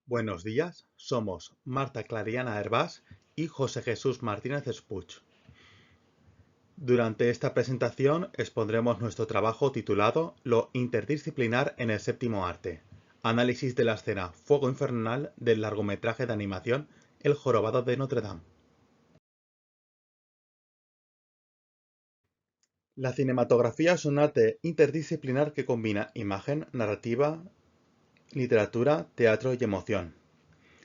Buenos días, somos Marta Clariana Hervás y José Jesús Martínez Espuch. Durante esta presentación expondremos nuestro trabajo titulado Lo interdisciplinar en el séptimo arte, análisis de la escena Fuego Infernal del largometraje de animación El Jorobado de Notre Dame. La cinematografía es un arte interdisciplinar que combina imagen, narrativa, literatura, teatro y emoción.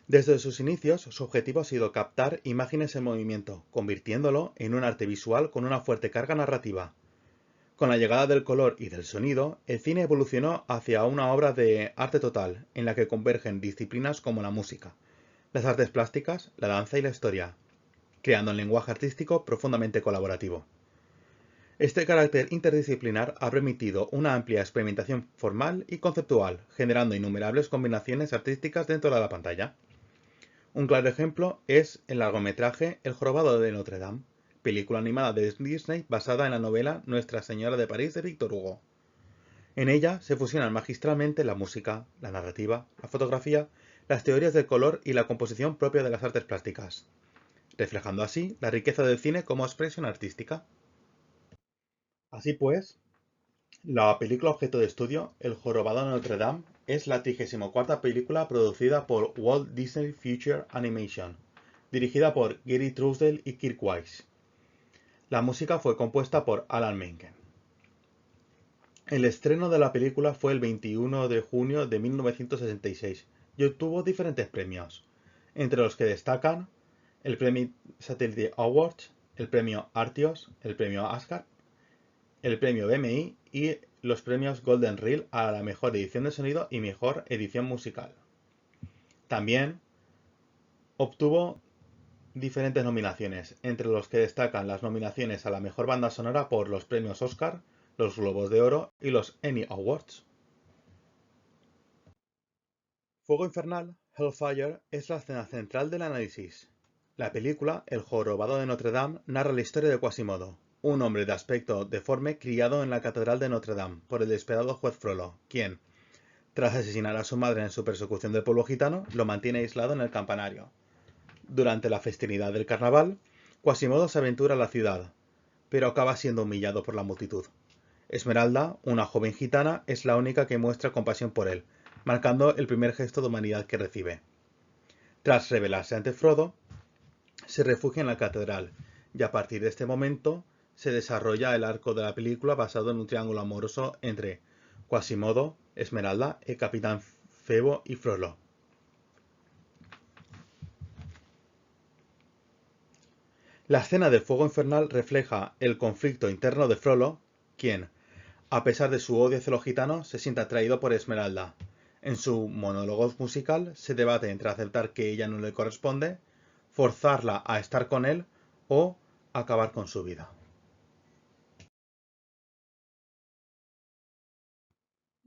Desde sus inicios, su objetivo ha sido captar imágenes en movimiento, convirtiéndolo en un arte visual con una fuerte carga narrativa. Con la llegada del color y del sonido, el cine evolucionó hacia una obra de arte total, en la que convergen disciplinas como la música, las artes plásticas, la danza y la historia, creando un lenguaje artístico profundamente colaborativo. Este carácter interdisciplinar ha permitido una amplia experimentación formal y conceptual, generando innumerables combinaciones artísticas dentro de la pantalla. Un claro ejemplo es el largometraje El Jorobado de Notre Dame, película animada de Disney basada en la novela Nuestra Señora de París de Victor Hugo. En ella se fusionan magistralmente la música, la narrativa, la fotografía, las teorías del color y la composición propia de las artes plásticas, reflejando así la riqueza del cine como expresión artística. Así pues, la película objeto de estudio, El Jorobado de Notre Dame, es la 34ª película producida por Walt Disney Feature Animation, dirigida por Gary Trousdale y Kirk Wise. La música fue compuesta por Alan Menken. El estreno de la película fue el 21 de junio de 1966 y obtuvo diferentes premios, entre los que destacan el Premio Satellite Awards, el Premio Artios, el Premio Oscar, el Premio BMI y los premios Golden Reel a la mejor edición de sonido y mejor edición musical. También obtuvo diferentes nominaciones, entre los que destacan las nominaciones a la mejor banda sonora por los premios Oscar, los Globos de Oro y los Emmy Awards. Fuego Infernal, Hellfire, es la escena central del análisis. La película El Jorobado de Notre Dame narra la historia de Quasimodo, un hombre de aspecto deforme criado en la Catedral de Notre Dame por el despiadado juez Frollo, quien, tras asesinar a su madre en su persecución del pueblo gitano, lo mantiene aislado en el campanario. Durante la festividad del carnaval, Quasimodo se aventura a la ciudad, pero acaba siendo humillado por la multitud. Esmeralda, una joven gitana, es la única que muestra compasión por él, marcando el primer gesto de humanidad que recibe. Tras rebelarse ante Frodo, se refugia en la catedral, y a partir de este momento se desarrolla el arco de la película basado en un triángulo amoroso entre Quasimodo, Esmeralda, el Capitán Febo y Frollo. La escena del fuego infernal refleja el conflicto interno de Frollo, quien, a pesar de su odio hacia los gitanos, se siente atraído por Esmeralda. En su monólogo musical se debate entre aceptar que ella no le corresponde, forzarla a estar con él o acabar con su vida.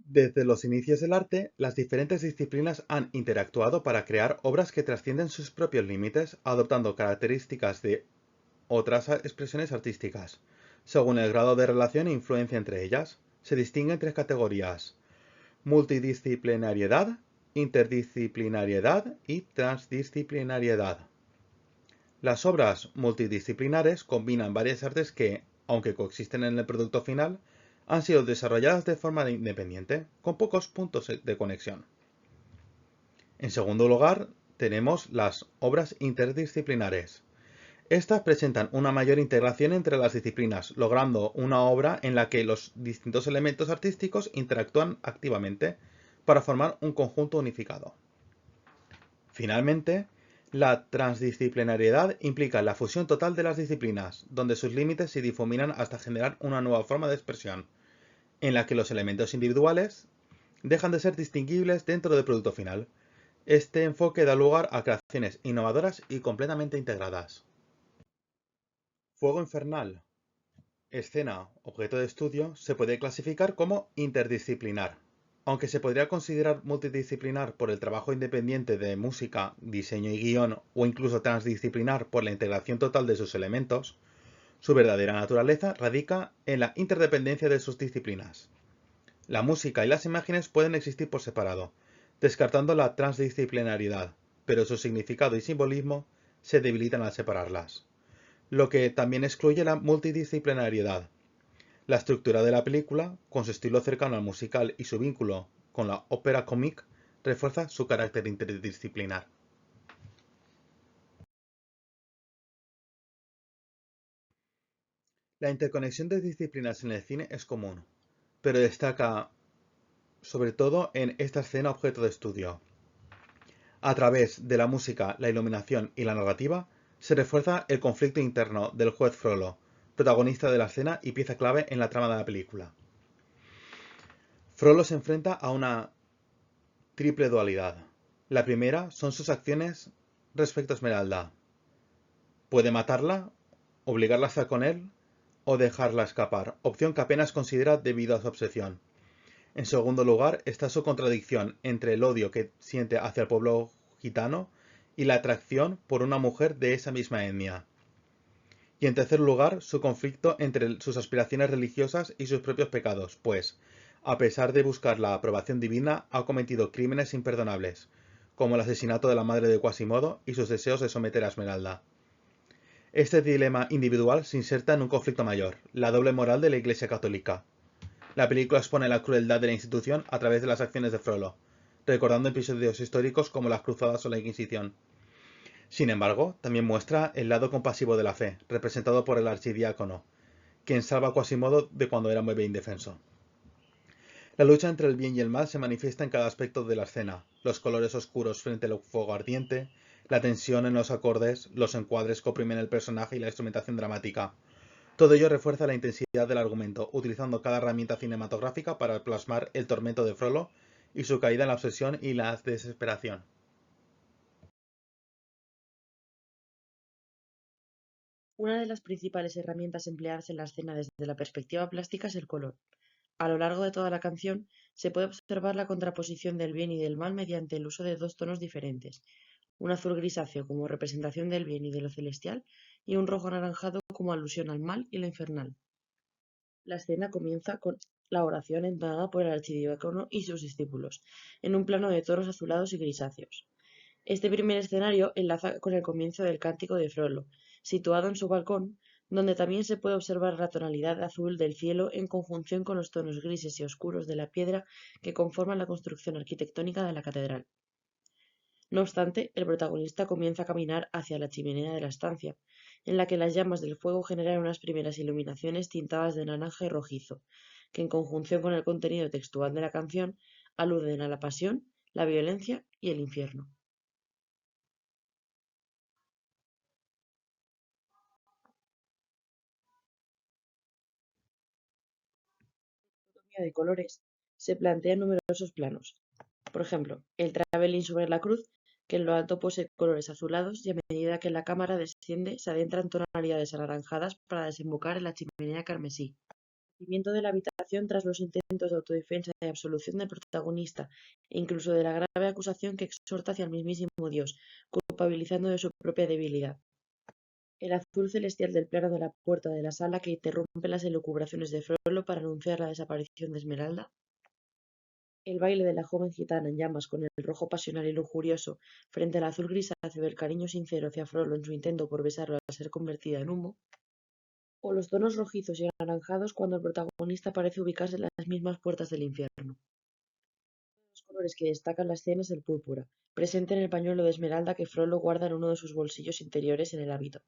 Desde los inicios del arte, las diferentes disciplinas han interactuado para crear obras que trascienden sus propios límites, adoptando características de otras expresiones artísticas. Según el grado de relación e influencia entre ellas, se distinguen tres categorías: multidisciplinariedad, interdisciplinariedad y transdisciplinariedad. Las obras multidisciplinares combinan varias artes que, aunque coexisten en el producto final, han sido desarrolladas de forma independiente, con pocos puntos de conexión. En segundo lugar, tenemos las obras interdisciplinares. Estas presentan una mayor integración entre las disciplinas, logrando una obra en la que los distintos elementos artísticos interactúan activamente para formar un conjunto unificado. Finalmente, la transdisciplinariedad implica la fusión total de las disciplinas, donde sus límites se difuminan hasta generar una nueva forma de expresión, en la que los elementos individuales dejan de ser distinguibles dentro del producto final. Este enfoque da lugar a creaciones innovadoras y completamente integradas. Fuego infernal, escena, objeto de estudio, se puede clasificar como interdisciplinar. Aunque se podría considerar multidisciplinar por el trabajo independiente de música, diseño y guión, o incluso transdisciplinar por la integración total de sus elementos, su verdadera naturaleza radica en la interdependencia de sus disciplinas. La música y las imágenes pueden existir por separado, descartando la transdisciplinariedad, pero su significado y simbolismo se debilitan al separarlas, lo que también excluye la multidisciplinariedad. La estructura de la película, con su estilo cercano al musical y su vínculo con la ópera comique, refuerza su carácter interdisciplinar. La interconexión de disciplinas en el cine es común, pero destaca sobre todo en esta escena objeto de estudio. A través de la música, la iluminación y la narrativa, se refuerza el conflicto interno del juez Frollo, protagonista de la escena y pieza clave en la trama de la película. Frollo se enfrenta a una triple dualidad. La primera son sus acciones respecto a Esmeralda. Puede matarla, obligarla a estar con él o dejarla escapar, opción que apenas considera debido a su obsesión. En segundo lugar está su contradicción entre el odio que siente hacia el pueblo gitano y la atracción por una mujer de esa misma etnia. Y en tercer lugar, su conflicto entre sus aspiraciones religiosas y sus propios pecados, pues, a pesar de buscar la aprobación divina, ha cometido crímenes imperdonables, como el asesinato de la madre de Quasimodo y sus deseos de someter a Esmeralda. Este dilema individual se inserta en un conflicto mayor, la doble moral de la Iglesia Católica. La película expone la crueldad de la institución a través de las acciones de Frollo, recordando episodios históricos como las Cruzadas o la Inquisición. Sin embargo, también muestra el lado compasivo de la fe, representado por el archidiácono, quien salva a Quasimodo de cuando era un bebé indefenso. La lucha entre el bien y el mal se manifiesta en cada aspecto de la escena, los colores oscuros frente al fuego ardiente, la tensión en los acordes, los encuadres que oprimen el personaje y la instrumentación dramática. Todo ello refuerza la intensidad del argumento, utilizando cada herramienta cinematográfica para plasmar el tormento de Frollo y su caída en la obsesión y la desesperación. Una de las principales herramientas empleadas en la escena desde la perspectiva plástica es el color. A lo largo de toda la canción se puede observar la contraposición del bien y del mal mediante el uso de dos tonos diferentes, un azul grisáceo como representación del bien y de lo celestial y un rojo anaranjado como alusión al mal y lo infernal. La escena comienza con la oración entonada por el archidiácono y sus discípulos, en un plano de tonos azulados y grisáceos. Este primer escenario enlaza con el comienzo del Cántico de Frollo, situado en su balcón, donde también se puede observar la tonalidad azul del cielo en conjunción con los tonos grises y oscuros de la piedra que conforman la construcción arquitectónica de la catedral. No obstante, el protagonista comienza a caminar hacia la chimenea de la estancia, en la que las llamas del fuego generan unas primeras iluminaciones tintadas de naranja y rojizo, que en conjunción con el contenido textual de la canción aluden a la pasión, la violencia y el infierno. De colores, se plantean numerosos planos. Por ejemplo, el travelling sobre la cruz, que en lo alto posee colores azulados y a medida que la cámara desciende se adentra en tonalidades anaranjadas para desembocar en la chimenea carmesí. El sentimiento de la habitación tras los intentos de autodefensa y absolución del protagonista, e incluso de la grave acusación que exhorta hacia el mismísimo Dios, culpabilizando de su propia debilidad. El azul celestial del plano de la puerta de la sala que interrumpe las elucubraciones de Frollo para anunciar la desaparición de Esmeralda. El baile de la joven gitana en llamas con el rojo pasional y lujurioso frente al azul grisáceo del cariño sincero hacia Frollo en su intento por besarlo al ser convertida en humo. O los tonos rojizos y anaranjados cuando el protagonista parece ubicarse en las mismas puertas del infierno. Uno de los colores que destacan la escena es el púrpura, presente en el pañuelo de esmeralda que Frollo guarda en uno de sus bolsillos interiores en el hábito.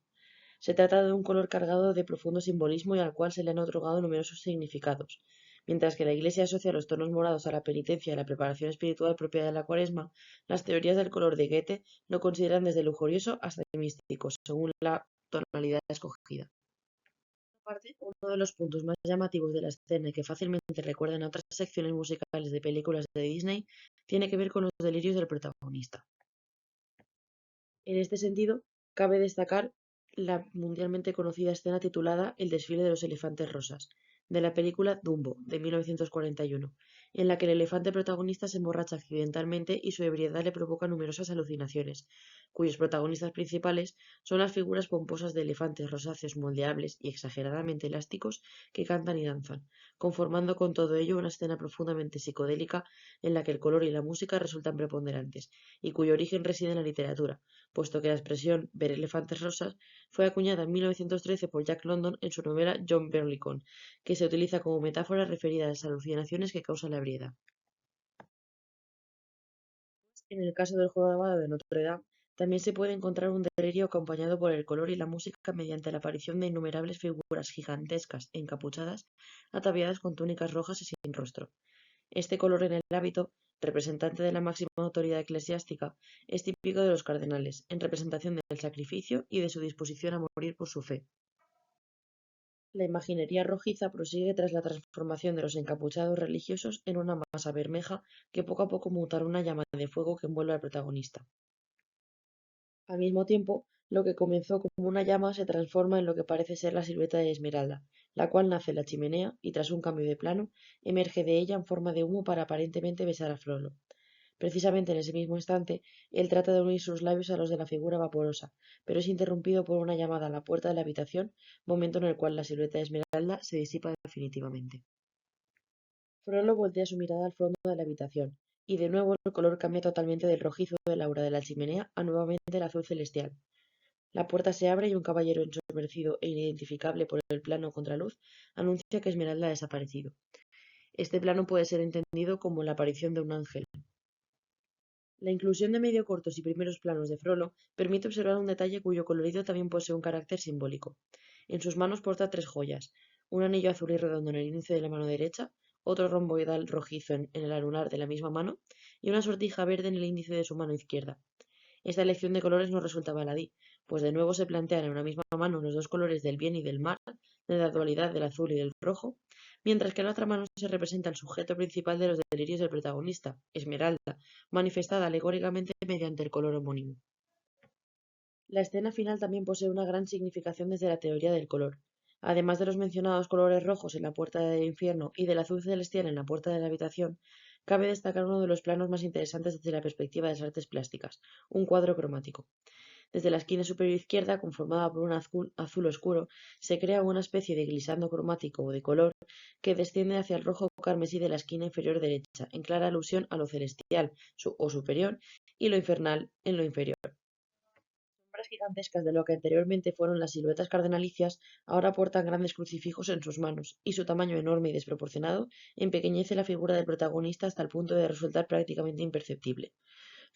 Se trata de un color cargado de profundo simbolismo y al cual se le han otorgado numerosos significados. Mientras que la Iglesia asocia los tonos morados a la penitencia y la preparación espiritual propia de la Cuaresma, las teorías del color de Goethe lo consideran desde lujurioso hasta místico, según la tonalidad escogida. Por otra parte, uno de los puntos más llamativos de la escena y que fácilmente recuerdan a otras secciones musicales de películas de Disney tiene que ver con los delirios del protagonista. En este sentido, cabe destacar la mundialmente conocida escena titulada El desfile de los elefantes rosas, de la película Dumbo, de 1941, en la que el elefante protagonista se emborracha accidentalmente y su ebriedad le provoca numerosas alucinaciones, cuyos protagonistas principales son las figuras pomposas de elefantes rosáceos moldeables y exageradamente elásticos que cantan y danzan, conformando con todo ello una escena profundamente psicodélica en la que el color y la música resultan preponderantes, y cuyo origen reside en la literatura, puesto que la expresión "ver elefantes rosas" fue acuñada en 1913 por Jack London en su novela John Barleycorn, que se utiliza como metáfora referida a las alucinaciones que causa la ebriedad. En el caso del jorobado de Notre Dame, también se puede encontrar un delirio acompañado por el color y la música mediante la aparición de innumerables figuras gigantescas e encapuchadas, ataviadas con túnicas rojas y sin rostro. Este color en el hábito, representante de la máxima autoridad eclesiástica, es típico de los cardenales, en representación del sacrificio y de su disposición a morir por su fe. La imaginería rojiza prosigue tras la transformación de los encapuchados religiosos en una masa bermeja que poco a poco mutará en una llama de fuego que envuelve al protagonista. Al mismo tiempo, lo que comenzó como una llama se transforma en lo que parece ser la silueta de Esmeralda, la cual nace en la chimenea y, tras un cambio de plano, emerge de ella en forma de humo para aparentemente besar a Frollo. Precisamente en ese mismo instante, él trata de unir sus labios a los de la figura vaporosa, pero es interrumpido por una llamada a la puerta de la habitación, momento en el cual la silueta de Esmeralda se disipa definitivamente. Frollo voltea su mirada al fondo de la habitación, y de nuevo el color cambia totalmente del rojizo del aura de la chimenea a nuevamente el azul celestial. La puerta se abre y un caballero ensombrecido e inidentificable por el plano contraluz anuncia que Esmeralda ha desaparecido. Este plano puede ser entendido como la aparición de un ángel. La inclusión de medio cortos y primeros planos de Frollo permite observar un detalle cuyo colorido también posee un carácter simbólico. En sus manos porta tres joyas: un anillo azul y redondo en el índice de la mano derecha, otro romboidal rojizo en el anular de la misma mano y una sortija verde en el índice de su mano izquierda. Esta elección de colores no resulta baladí, pues de nuevo se plantean en una misma mano los dos colores del bien y del mal, de la dualidad del azul y del rojo, mientras que en la otra mano se representa el sujeto principal de los delirios del protagonista, Esmeralda, manifestada alegóricamente mediante el color homónimo. La escena final también posee una gran significación desde la teoría del color. Además de los mencionados colores rojos en la puerta del infierno y del azul celestial en la puerta de la habitación, cabe destacar uno de los planos más interesantes desde la perspectiva de las artes plásticas, un cuadro cromático. Desde la esquina superior izquierda, conformada por un azul oscuro, se crea una especie de glisando cromático o de color que desciende hacia el rojo carmesí de la esquina inferior derecha, en clara alusión a lo celestial o superior y lo infernal en lo inferior. Sombras gigantescas de lo que anteriormente fueron las siluetas cardenalicias ahora portan grandes crucifijos en sus manos, y su tamaño enorme y desproporcionado empequeñece la figura del protagonista hasta el punto de resultar prácticamente imperceptible.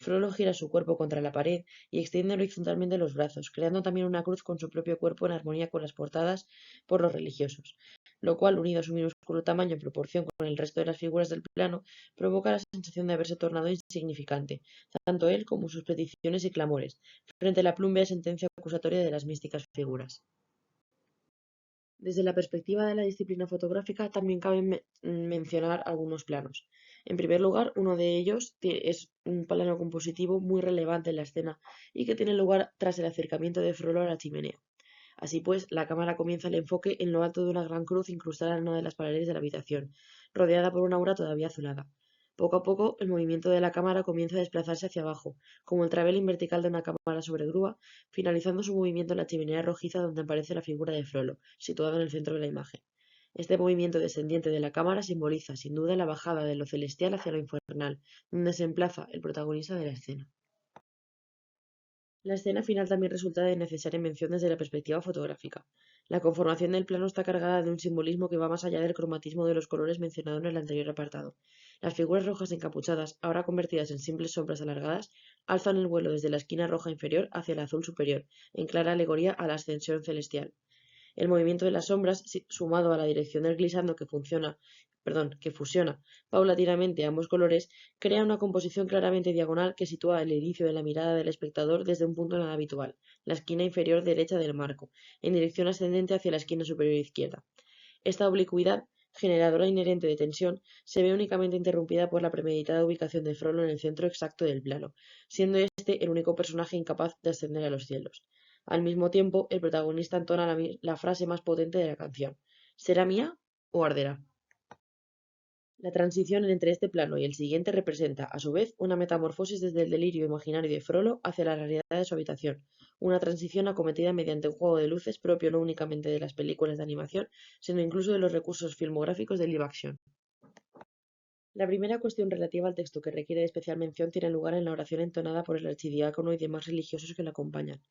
Frollo gira su cuerpo contra la pared y extiende horizontalmente los brazos, creando también una cruz con su propio cuerpo en armonía con las portadas por los religiosos, lo cual, unido a su minúsculo tamaño en proporción con el resto de las figuras del plano, provoca la sensación de haberse tornado insignificante, tanto él como sus peticiones y clamores, frente a la plumbea sentencia acusatoria de las místicas figuras. Desde la perspectiva de la disciplina fotográfica también cabe mencionar algunos planos. En primer lugar, uno de ellos es un plano compositivo muy relevante en la escena y que tiene lugar tras el acercamiento de Frollo a la chimenea. Así pues, la cámara comienza el enfoque en lo alto de una gran cruz incrustada en una de las paredes de la habitación, rodeada por una aura todavía azulada. Poco a poco, el movimiento de la cámara comienza a desplazarse hacia abajo, como el traveling vertical de una cámara sobre grúa, finalizando su movimiento en la chimenea rojiza donde aparece la figura de Frollo, situada en el centro de la imagen. Este movimiento descendiente de la cámara simboliza, sin duda, la bajada de lo celestial hacia lo infernal, donde se emplaza el protagonista de la escena. La escena final también resulta de necesaria mención desde la perspectiva fotográfica. La conformación del plano está cargada de un simbolismo que va más allá del cromatismo de los colores mencionado en el anterior apartado. Las figuras rojas encapuchadas, ahora convertidas en simples sombras alargadas, alzan el vuelo desde la esquina roja inferior hacia el azul superior, en clara alegoría a la ascensión celestial. El movimiento de las sombras, sumado a la dirección del glissando que fusiona paulatinamente ambos colores, crea una composición claramente diagonal que sitúa el inicio de la mirada del espectador desde un punto nada habitual, la esquina inferior derecha del marco, en dirección ascendente hacia la esquina superior izquierda. Esta oblicuidad, generadora inherente de tensión, se ve únicamente interrumpida por la premeditada ubicación de Frollo en el centro exacto del plano, siendo este el único personaje incapaz de ascender a los cielos. Al mismo tiempo, el protagonista entona la frase más potente de la canción: ¿será mía o arderá? La transición entre este plano y el siguiente representa, a su vez, una metamorfosis desde el delirio imaginario de Frollo hacia la realidad de su habitación, una transición acometida mediante un juego de luces propio no únicamente de las películas de animación, sino incluso de los recursos filmográficos de live action. La primera cuestión relativa al texto que requiere de especial mención tiene lugar en la oración entonada por el archidiácono y demás religiosos que la acompañan.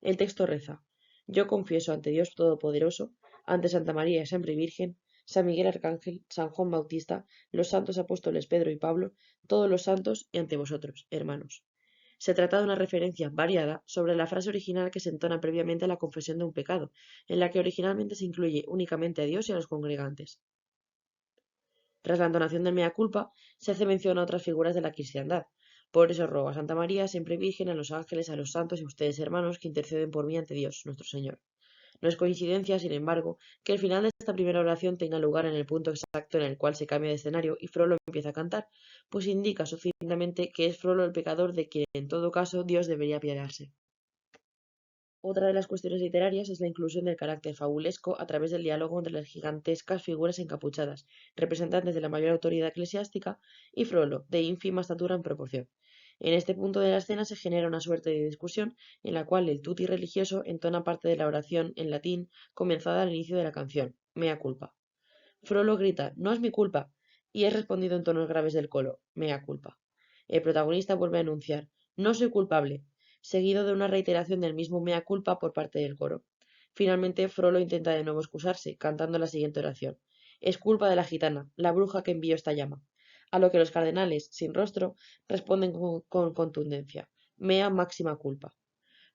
El texto reza: Yo confieso ante Dios Todopoderoso, ante Santa María siempre Virgen, San Miguel Arcángel, San Juan Bautista, los santos apóstoles Pedro y Pablo, todos los santos y ante vosotros, hermanos. Se trata de una referencia variada sobre la frase original que se entona previamente a la confesión de un pecado, en la que originalmente se incluye únicamente a Dios y a los congregantes. Tras la entonación del mea culpa, se hace mención a otras figuras de la cristiandad. Por eso rogo a Santa María, siempre Virgen, a los ángeles, a los santos y a ustedes hermanos que interceden por mí ante Dios, nuestro Señor. No es coincidencia, sin embargo, que el final de esta primera oración tenga lugar en el punto exacto en el cual se cambia de escenario y Frollo empieza a cantar, pues indica sucintamente que es Frollo el pecador de quien, en todo caso, Dios debería apiadarse. Otra de las cuestiones literarias es la inclusión del carácter fabulesco a través del diálogo entre las gigantescas figuras encapuchadas, representantes de la mayor autoridad eclesiástica, y Frollo, de ínfima estatura en proporción. En este punto de la escena se genera una suerte de discusión en la cual el tutti religioso entona parte de la oración en latín comenzada al inicio de la canción, mea culpa. Frollo grita, no es mi culpa, y es respondido en tonos graves del coro, mea culpa. El protagonista vuelve a enunciar, no soy culpable, seguido de una reiteración del mismo mea culpa por parte del coro. Finalmente, Frollo intenta de nuevo excusarse, cantando la siguiente oración. Es culpa de la gitana, la bruja que envió esta llama. A lo que los cardenales, sin rostro, responden con contundencia. Mea máxima culpa.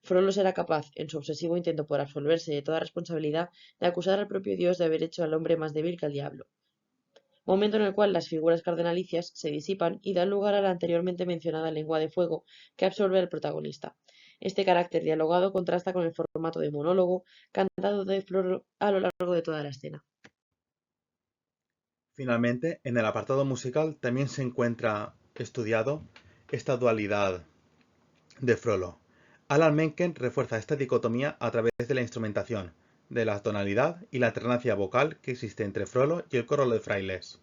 Frollo será capaz, en su obsesivo intento por absolverse de toda responsabilidad, de acusar al propio Dios de haber hecho al hombre más débil que al diablo. Momento en el cual las figuras cardenalicias se disipan y dan lugar a la anteriormente mencionada lengua de fuego que absorbe al protagonista. Este carácter dialogado contrasta con el formato de monólogo cantado de Frollo a lo largo de toda la escena. Finalmente, en el apartado musical también se encuentra estudiado esta dualidad de Frollo. Alan Menken refuerza esta dicotomía a través de la instrumentación, de la tonalidad y la alternancia vocal que existe entre Frollo y el coro de frailes.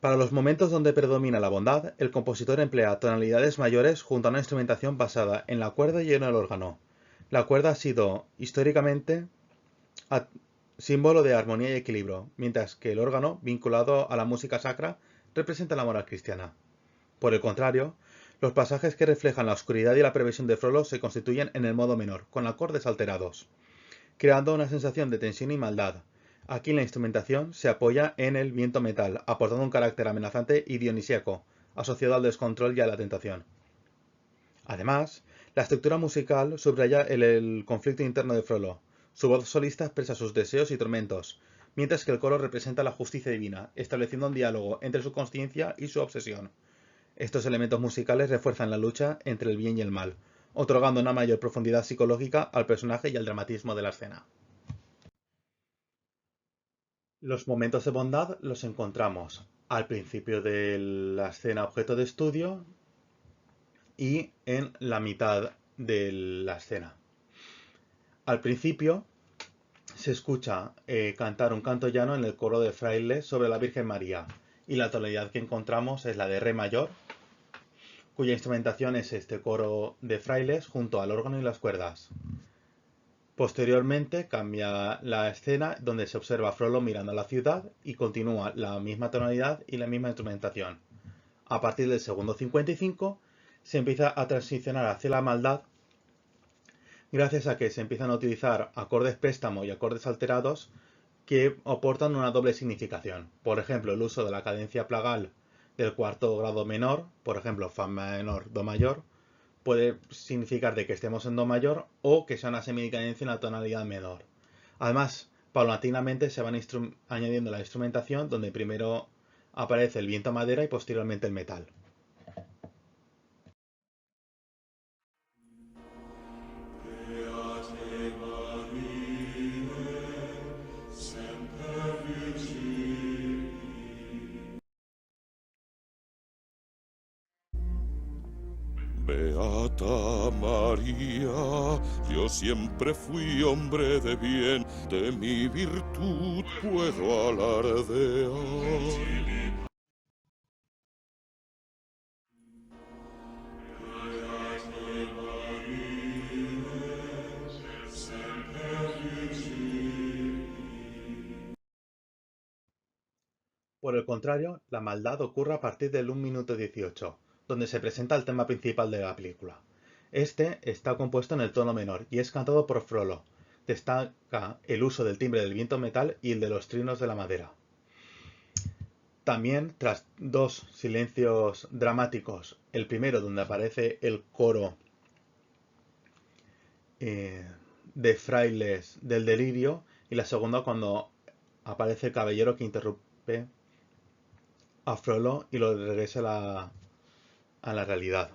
Para los momentos donde predomina la bondad, el compositor emplea tonalidades mayores junto a una instrumentación basada en la cuerda y en el órgano. La cuerda ha sido históricamente símbolo de armonía y equilibrio, mientras que el órgano, vinculado a la música sacra, representa la moral cristiana. Por el contrario, los pasajes que reflejan la oscuridad y la previsión de Frollo se constituyen en el modo menor, con acordes alterados, creando una sensación de tensión y maldad. Aquí la instrumentación se apoya en el viento metal, aportando un carácter amenazante y dionisíaco, asociado al descontrol y a la tentación. Además, la estructura musical subraya el conflicto interno de Frollo. Su voz solista expresa sus deseos y tormentos, mientras que el coro representa la justicia divina, estableciendo un diálogo entre su consciencia y su obsesión. Estos elementos musicales refuerzan la lucha entre el bien y el mal, otorgando una mayor profundidad psicológica al personaje y al dramatismo de la escena. Los momentos de bondad los encontramos al principio de la escena objeto de estudio y en la mitad de la escena. Al principio se escucha cantar un canto llano en el coro de frailes sobre la Virgen María, y la tonalidad que encontramos es la de re mayor, cuya instrumentación es este coro de frailes junto al órgano y las cuerdas. Posteriormente cambia la escena donde se observa a Frollo mirando a la ciudad y continúa la misma tonalidad y la misma instrumentación. A partir del segundo 55 se empieza a transicionar hacia la maldad gracias a que se empiezan a utilizar acordes préstamo y acordes alterados que aportan una doble significación. Por ejemplo, el uso de la cadencia plagal del cuarto grado menor, por ejemplo, fa menor, do mayor, puede significar de que estemos en do mayor o que sea una semicadencia en la tonalidad menor. Además, paulatinamente se van añadiendo la instrumentación donde primero aparece el viento madera y posteriormente el metal. Beata María, yo siempre fui hombre de bien, de mi virtud puedo alardear. Por el contrario, la maldad ocurre a partir del 1 minuto 18, donde se presenta el tema principal de la película. Este está compuesto en el tono menor y es cantado por Frollo. Destaca el uso del timbre del viento metal y el de los trinos de la madera. También, tras dos silencios dramáticos, el primero donde aparece el coro de frailes del delirio y la segunda cuando aparece el caballero que interrumpe a Frollo y lo regresa a la realidad.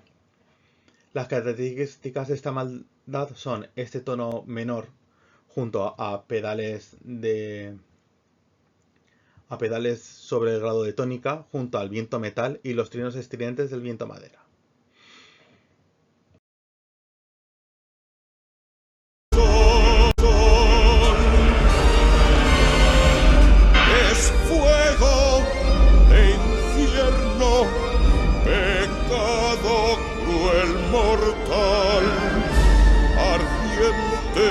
Las características de esta maldad son este tono menor junto a pedales sobre el grado de tónica, junto al viento metal y los trinos estridentes del viento madera. Es fuego de infierno, pecado cruel mortal, ardiente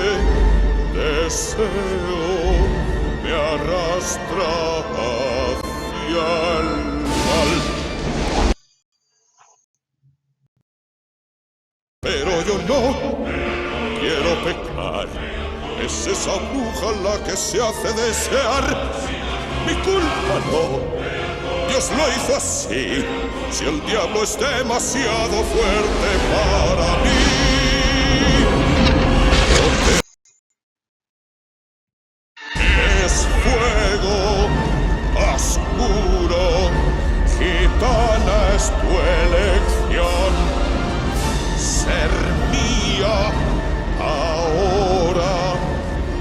deseo me arrastra hacia el mal. Pero yo no quiero pecar, es esa bruja la que se hace desear. Mi culpa no, Dios lo hizo así, si el diablo es demasiado fuerte para mí. Es fuego oscuro, gitana es tu elección, ser mía ahora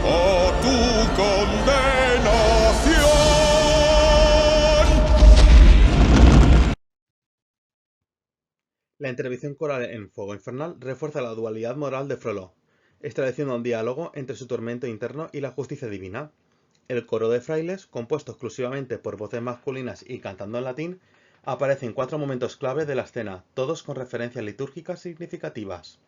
o tu condenación. La intervención coral en Fuego Infernal refuerza la dualidad moral de Frollo, estableciendo un diálogo entre su tormento interno y la justicia divina. El coro de frailes, compuesto exclusivamente por voces masculinas y cantando en latín, aparece en 4 momentos clave de la escena, todos con referencias litúrgicas significativas.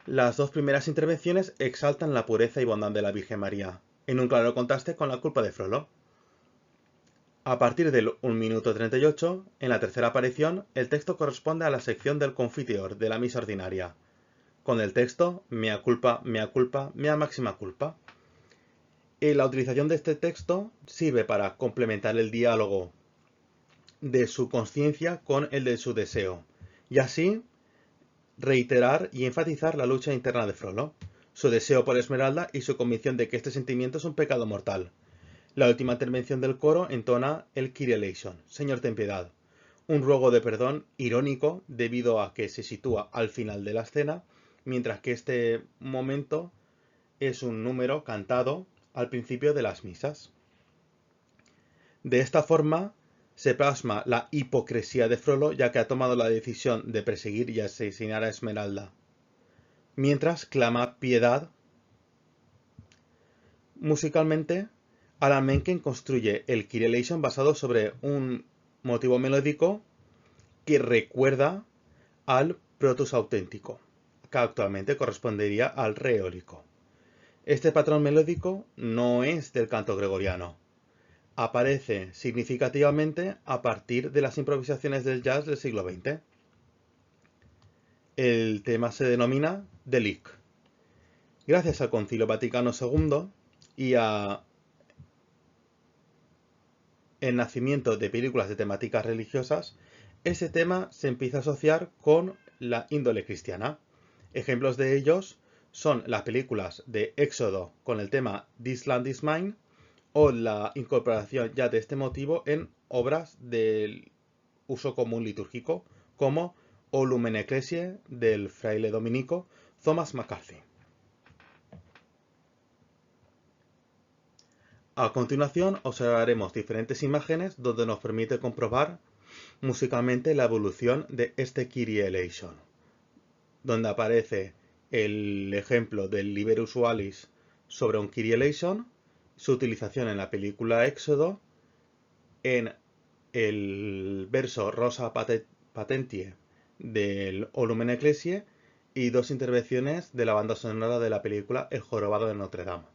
Las dos primeras intervenciones exaltan la pureza y bondad de la Virgen María, en un claro contraste con la culpa de Frollo. A partir del 1 minuto 38, en la tercera aparición, el texto corresponde a la sección del Confiteor de la misa ordinaria, con el texto mea culpa, mea máxima culpa. La utilización de este texto sirve para complementar el diálogo de su conciencia con el de su deseo, y así reiterar y enfatizar la lucha interna de Frollo, su deseo por Esmeralda y su convicción de que este sentimiento es un pecado mortal. La última intervención del coro entona el Kyrie eleison, Señor ten piedad, un ruego de perdón irónico debido a que se sitúa al final de la escena, mientras que este momento es un número cantado al principio de las misas. De esta forma se plasma la hipocresía de Frollo, ya que ha tomado la decisión de perseguir y asesinar a Esmeralda, mientras clama piedad. Musicalmente, Alan Menken construye el Kyrie eleison basado sobre un motivo melódico que recuerda al protus auténtico, que actualmente correspondería al re eólico. Este patrón melódico no es del canto gregoriano. Aparece significativamente a partir de las improvisaciones del jazz del siglo XX. El tema se denomina The Lick. Gracias al Concilio Vaticano II y a el nacimiento de películas de temáticas religiosas, ese tema se empieza a asociar con la índole cristiana. Ejemplos de ellos son las películas de Éxodo con el tema This Land Is Mine o la incorporación ya de este motivo en obras del uso común litúrgico como O Lumen Ecclesiae del fraile dominico Thomas McCarthy. A continuación observaremos diferentes imágenes donde nos permite comprobar musicalmente la evolución de este Kyrie eleison. donde aparece el ejemplo del Liber Usualis sobre un Kyrie eleison, su utilización en la película Éxodo, en el verso Rosa Patentie del O Lumen Ecclesiae y dos intervenciones de la banda sonora de la película El Jorobado de Notre Dame.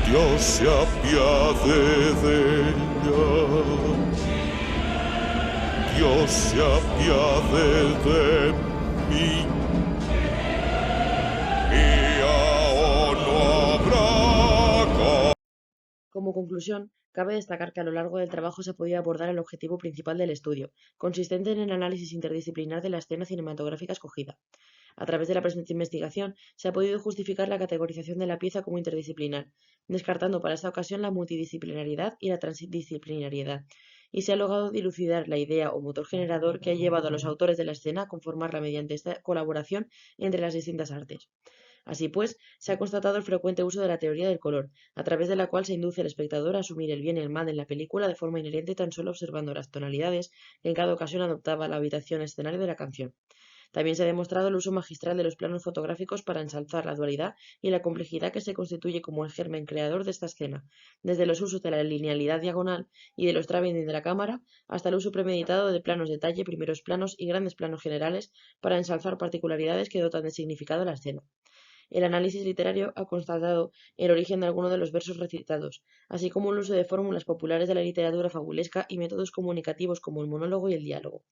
Dios se apiade de ella. Dios se apiade de mí. Como conclusión, cabe destacar que a lo largo del trabajo se ha podido abordar el objetivo principal del estudio, consistente en el análisis interdisciplinar de la escena cinematográfica escogida. A través de la presente investigación, se ha podido justificar la categorización de la pieza como interdisciplinar, descartando para esta ocasión la multidisciplinariedad y la transdisciplinariedad, y se ha logrado dilucidar la idea o motor generador que ha llevado a los autores de la escena a conformarla mediante esta colaboración entre las distintas artes. Así pues, se ha constatado el frecuente uso de la teoría del color, a través de la cual se induce al espectador a asumir el bien y el mal en la película de forma inherente tan solo observando las tonalidades que en cada ocasión adoptaba la habitación escenario de la canción. También se ha demostrado el uso magistral de los planos fotográficos para ensalzar la dualidad y la complejidad que se constituye como el germen creador de esta escena, desde los usos de la linealidad diagonal y de los travelling de la cámara, hasta el uso premeditado de planos detalle, primeros planos y grandes planos generales para ensalzar particularidades que dotan de significado a la escena. El análisis literario ha constatado el origen de algunos de los versos recitados, así como el uso de fórmulas populares de la literatura fabulesca y métodos comunicativos como el monólogo y el diálogo.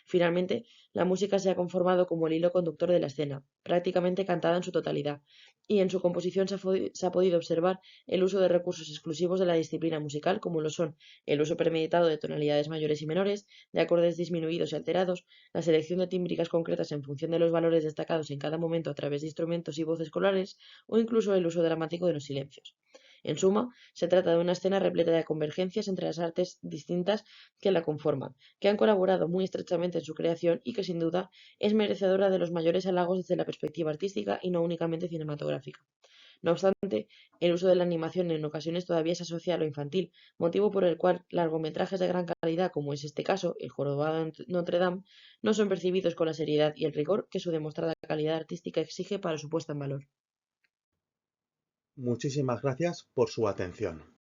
Finalmente, la música se ha conformado como el hilo conductor de la escena, prácticamente cantada en su totalidad, y en su composición se ha podido observar el uso de recursos exclusivos de la disciplina musical, como lo son el uso premeditado de tonalidades mayores y menores, de acordes disminuidos y alterados, la selección de tímbricas concretas en función de los valores destacados en cada momento a través de instrumentos y voces colares, o incluso el uso dramático de los silencios. En suma, se trata de una escena repleta de convergencias entre las artes distintas que la conforman, que han colaborado muy estrechamente en su creación y que sin duda es merecedora de los mayores halagos desde la perspectiva artística y no únicamente cinematográfica. No obstante, el uso de la animación en ocasiones todavía se asocia a lo infantil, motivo por el cual largometrajes de gran calidad, como es este caso, El Jorobado de Notre Dame, no son percibidos con la seriedad y el rigor que su demostrada calidad artística exige para su puesta en valor. Muchísimas gracias por su atención.